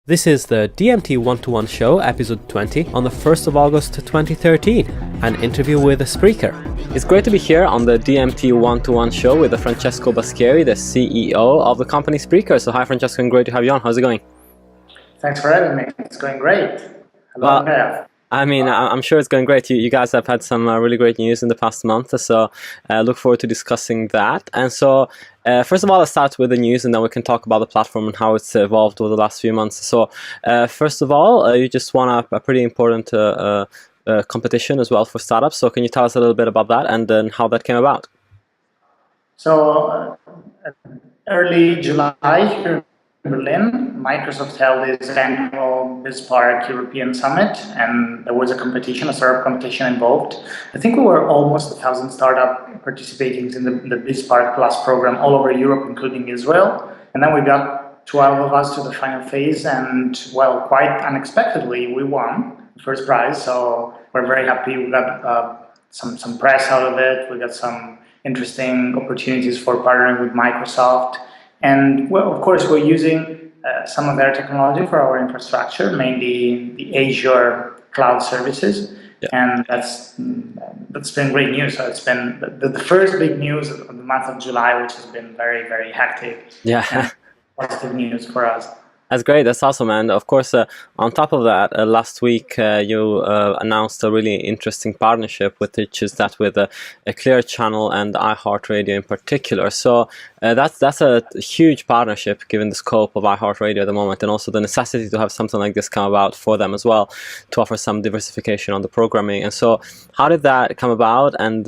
This is the DMT One-to-One Show, episode 20, on the 1st of August 2013, an interview with a Spreaker. It's great to be here on the DMT One-to-One Show with Francesco Baschieri, the CEO of the company Spreaker. So hi Francesco, and great to have you on. How's it going? Thanks for having me. It's going great. Hello there. I mean, I'm sure it's going great. You guys have had some really great news in the past month, so look forward to discussing that. And so, first of all, let's start with the news, and then we can talk about the platform and how it's evolved over the last few months. So, first of all, you just won a pretty important competition as well for startups. So, can you tell us a little bit about that and then how that came about? So, early July here in Berlin, Microsoft held its annual BizSpark European Summit, and there was a startup competition involved. I think we were almost 1,000 startups participating in the BizSpark Plus program all over Europe, including Israel. And then we got 12 of us to the final phase, and well, quite unexpectedly, we won the first prize. So we're very happy. We got some press out of it. We got some interesting opportunities for partnering with Microsoft. And well, of course, we're using some of their technology for our infrastructure, mainly the Azure cloud services. Yeah. And that's been great news. So it's been the first big news of the month of July, which has been very, very hectic. Yeah. Positive news for us. That's great. That's awesome. And of course, on top of that, last week you announced a really interesting partnership, which is that with a Clear Channel and iHeartRadio in particular. So that's a huge partnership given the scope of iHeartRadio at the moment, and also the necessity to have something like this come about for them as well, to offer some diversification on the programming. And so, how did that come about? And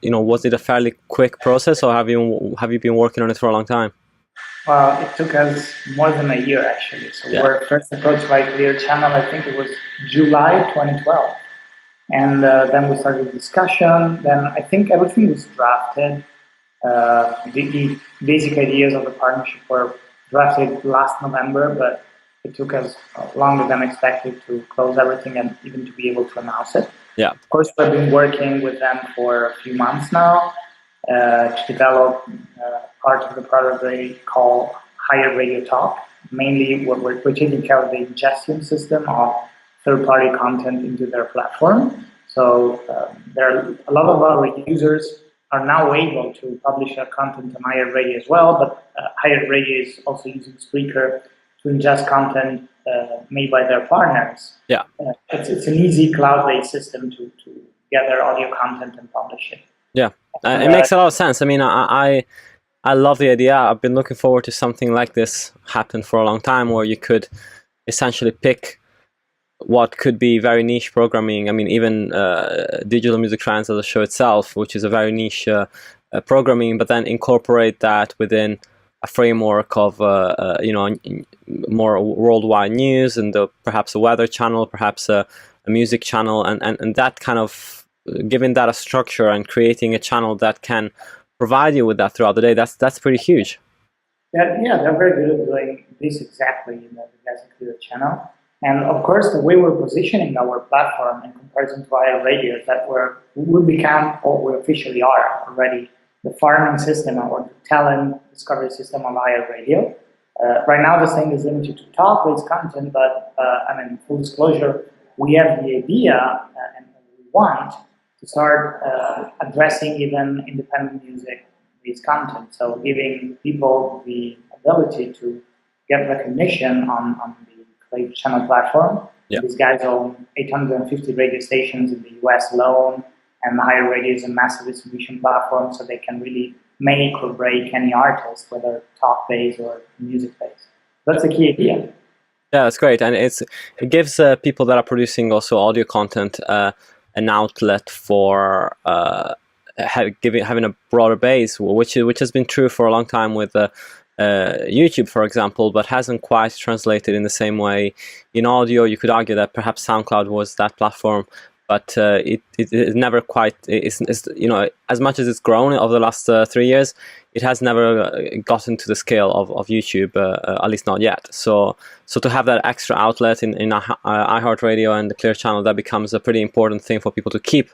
was it a fairly quick process, or have you been working on it for a long time? Well, it took us more than a year, actually. So we were first approached by Clear Channel, I think it was July 2012. And then we started the discussion. Then I think everything was drafted. The basic ideas of the partnership were drafted last November, but it took us longer than expected to close everything and even to be able to announce it. Yeah. Of course, we've been working with them for a few months now to develop part of the product they call Higher Radio Talk. Mainly, we're taking care of the ingestion system of third-party content into their platform. So a lot of our users are now able to publish their content on Higher Radio as well, but Higher Radio is also using Spreaker to ingest content made by their partners. Yeah, it's an easy cloud-based system to get their audio content and publish it. Yeah, it makes a lot of sense. I mean, I love the idea. I've been looking forward to something like this happen for a long time, where you could essentially pick what could be very niche programming. I mean, even Digital Music Trends as a show itself, which is a very niche programming, but then incorporate that within a framework of more worldwide news and perhaps a weather channel, perhaps a music channel, and that kind of giving that a structure and creating a channel that can provide you with that throughout the day. That's pretty huge. Yeah, they're very good at doing this exactly in the guys at Clear Channel. And of course, the way we're positioning our platform in comparison to iHeartRadio is that we become, or we officially are already, the farming system or the talent discovery system of iHeartRadio. Right now, this thing is limited to talk-based content, but full disclosure, we have the idea and we want to start addressing even independent music-based content. So giving people the ability to get recognition on the Clear Channel platform. Yeah. These guys own 850 radio stations in the US alone, and Higher Radio is a massive distribution platform, so they can really make or break any artist, whether talk-based or music-based. That's the key idea. Yeah, that's great. And it gives people that are producing also audio content an outlet for having a broader base, which has been true for a long time with YouTube, for example, but hasn't quite translated in the same way in audio. You could argue that perhaps SoundCloud was that platform, but it never quite is. As much as it's grown over the last 3 years, it has never gotten to the scale of YouTube, at least not yet. So to have that extra outlet in iHeartRadio and the Clear Channel, that becomes a pretty important thing for people to keep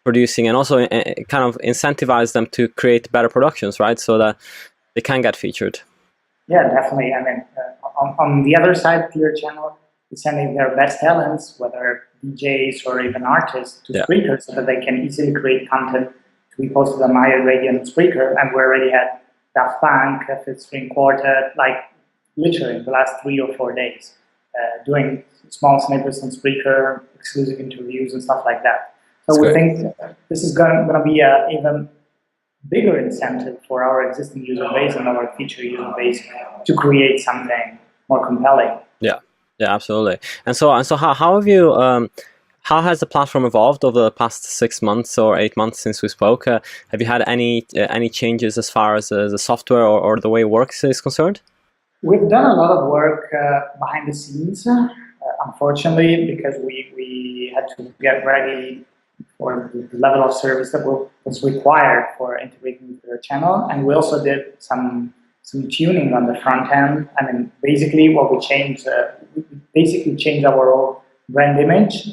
producing, and also kind of incentivize them to create better productions, right? So that they can get featured. Yeah, definitely. I mean, on the other side, Clear Channel is sending their best talents, whether DJs or even artists, to Spreaker so that they can easily create content to be posted on iRadio and Spreaker. And we already had Daft Punk, Fifth String Quartet, like literally in the last 3 or 4 days, doing small snippets on Spreaker, exclusive interviews and stuff like that. So we think this is going to be an even bigger incentive for our existing user base and our future user base to create something more compelling. Yeah, absolutely. And so how have you? How has the platform evolved over the past 6 months or 8 months since we spoke? Have you had any changes as far as the software or the way it works is concerned? We've done a lot of work behind the scenes, unfortunately, because we had to get ready for the level of service that was required for integrating with the channel, and we also did some tuning on the front end. I mean, basically, what we changed, we basically changed our whole brand image,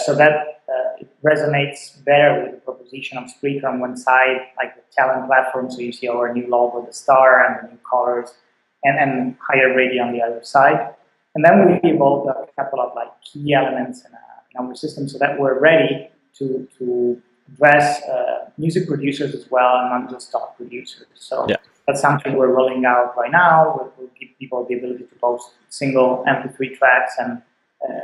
so that it resonates better with the proposition of Spreaker on one side, like the talent platform. So you see our new logo, the star, and the new colors, and iRadio on the other side. And then we evolved a couple of like key elements in our system so that we're ready to address music producers as well, and not just top producers. So that's something we're rolling out right now. We'll give people the ability to post single MP3 tracks and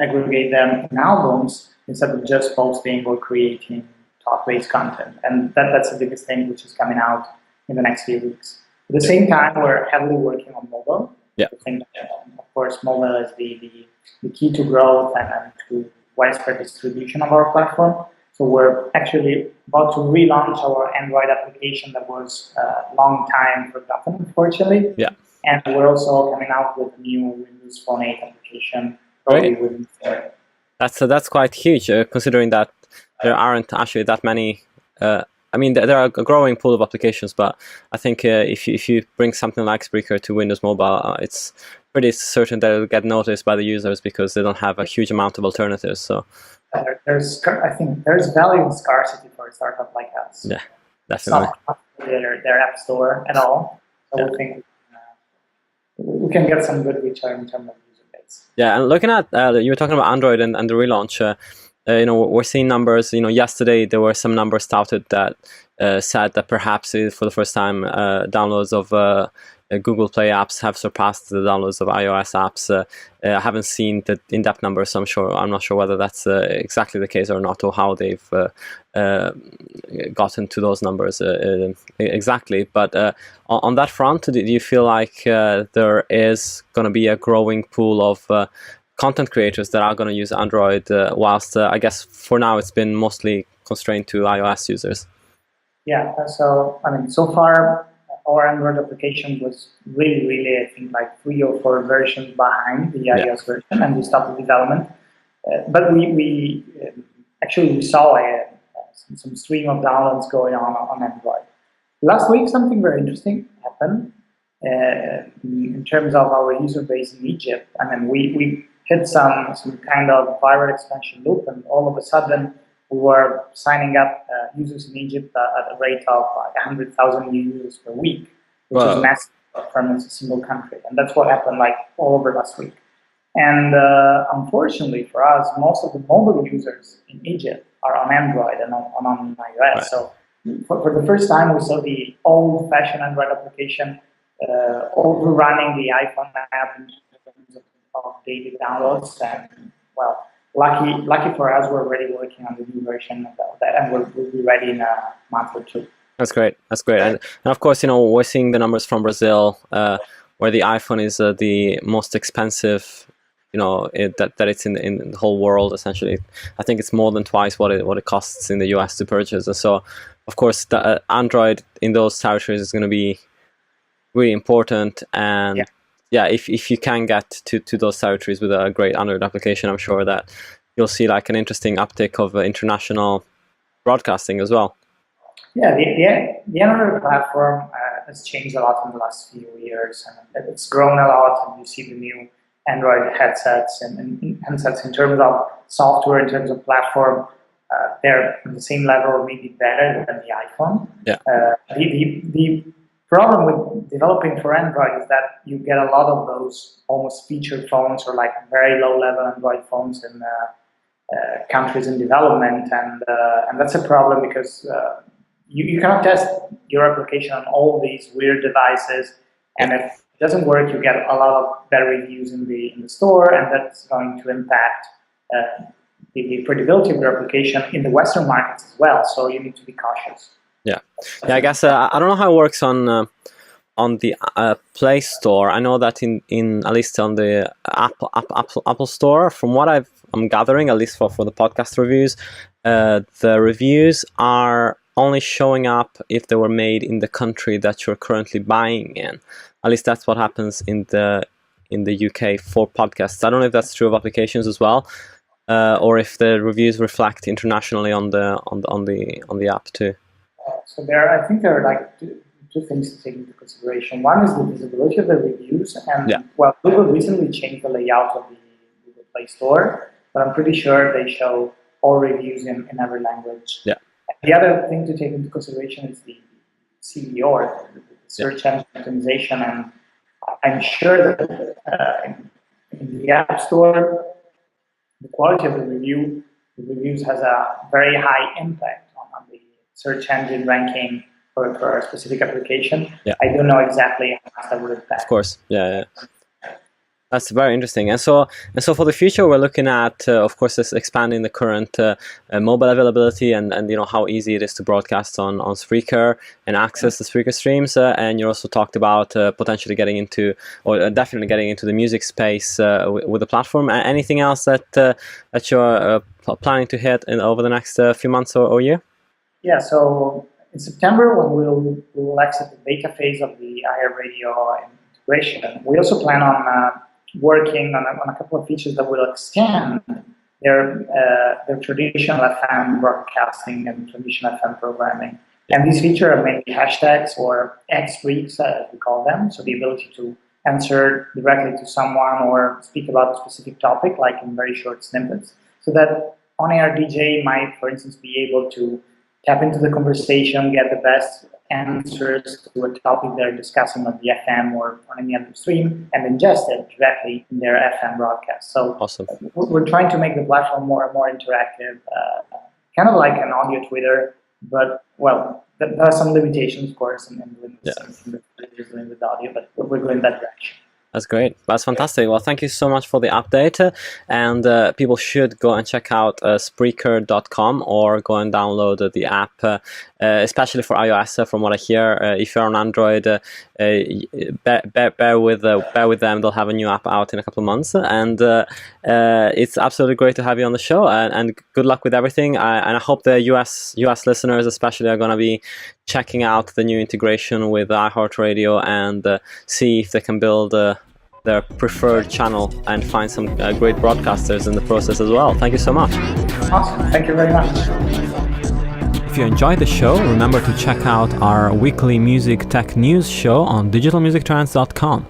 aggregate them in albums instead of just posting or creating talk-based content. And that's the biggest thing which is coming out in the next few weeks. At the same time, we're heavily working on mobile. I think, of course, mobile is the key to growth and to widespread distribution of our platform. So we're actually about to relaunch our Android application that was a long time forgotten, unfortunately. And we're also coming out with a new Windows Phone 8 application. That's quite huge, considering that there aren't actually that many. I mean, there are a growing pool of applications, but I think if you bring something like Spreaker to Windows Mobile, it's pretty certain that it'll get noticed by the users because they don't have a huge amount of alternatives. So I think there's value in scarcity for a startup like us. Yeah, definitely. It's not their app store at all. So we think we can get some good return in terms of user base. Yeah, and looking at you were talking about Android and the relaunch. We're seeing numbers. Yesterday there were some numbers touted that said that perhaps for the first time downloads of Google Play apps have surpassed the downloads of iOS apps. I haven't seen the in-depth numbers, so I'm not sure whether that's exactly the case or not, or how they've gotten to those numbers exactly. But on that front, do you feel like there is going to be a growing pool of content creators that are going to use Android, whilst I guess for now it's been mostly constrained to iOS users? Yeah, so I mean, so far our Android application was really, I think, like 3 or 4 versions behind the iOS version, and we stopped the development. But we actually saw some stream of downloads going on Android. Last week, something very interesting happened in terms of our user base in Egypt. I mean, we hit some kind of viral expansion loop, and all of a sudden we were signing up users in Egypt at a rate of like 100,000 new users per week, which is massive from a single country. And that's what happened like all over last week. And unfortunately for us, most of the mobile users in Egypt are on Android and on iOS. So for the first time, we saw the old-fashioned Android application overrunning the iPhone app in terms of daily downloads. And well, lucky for us, we're already working on the new version of that, and we'll be ready in a month or 2. That's great. And of course, we're seeing the numbers from Brazil, where the iPhone is the most expensive. That it's in the whole world essentially. I think it's more than twice what it costs in the US to purchase. And so, of course, the Android in those territories is going to be really important. And if you can get to those territories with a great Android application, I'm sure that you'll see like an interesting uptick of international broadcasting as well. Yeah, the Android platform has changed a lot in the last few years, and it's grown a lot. And you see the new Android headsets and handsets in terms of software, in terms of platform, they're on the same level, or maybe better than the iPhone. The problem with developing for Android is that you get a lot of those almost featured phones or like very low-level Android phones in countries in development, and that's a problem because you cannot test your application on all these weird devices, and if it doesn't work, you get a lot of bad reviews in the store, and that's going to impact the credibility of your application in the Western markets as well. So you need to be cautious. Yeah, I guess I don't know how it works on the Play Store. I know that in at least on the Apple Store, from what I'm gathering, at least for the podcast reviews, the reviews are only showing up if they were made in the country that you're currently buying in. At least that's what happens in the UK for podcasts. I don't know if that's true of applications as well, or if the reviews reflect internationally on the app too. So I think there are like two things to take into consideration. One is the visibility of the reviews, and well, Google recently changed the layout of the Google Play Store, but I'm pretty sure they show all reviews in every language. Yeah. The other thing to take into consideration is the SEO, or the search engine optimization, and I'm sure that in the App Store, the quality of the reviews has a very high impact on the search engine ranking for a specific application. Yeah. I don't know exactly how much that would impact. Of course, yeah. That's very interesting. And so for the future, we're looking at, of course, this expanding the current mobile availability and how easy it is to broadcast on Spreaker and access the Spreaker streams. And you also talked about potentially getting into, or definitely getting into the music space with the platform. Anything else that you're planning to hit over the next few months or year? Yeah, so in September, when we'll exit the beta phase of the iHeartRadio integration, we also plan on working on a couple of features that will extend their traditional FM broadcasting and traditional FM programming. And these features are mainly hashtags or X briefs, as we call them, so the ability to answer directly to someone or speak about a specific topic, like in very short snippets, so that on-air DJ might, for instance, be able to tap into the conversation, get the best answers to a topic they're discussing on the FM or on any other stream, and ingest it directly in their FM broadcast. So awesome. We're trying to make the platform more and more interactive, kind of like an audio Twitter, but, well, there are some limitations, of course, in doing with audio, but we're going that direction. That's great. That's fantastic. Well, thank you so much for the update. And people should go and check out Spreaker.com or go and download the app, especially for iOS. From what I hear, if you're on Android, bear with them. They'll have a new app out in a couple of months. And it's absolutely great to have you on the show. And good luck with everything. And I hope the US listeners, especially, are going to be checking out the new integration with iHeartRadio and see if they can build their preferred channel and find some great broadcasters in the process as well. Thank you so much. Awesome. Thank you very much. If you enjoyed the show, remember to check out our weekly music tech news show on digitalmusictrends.com.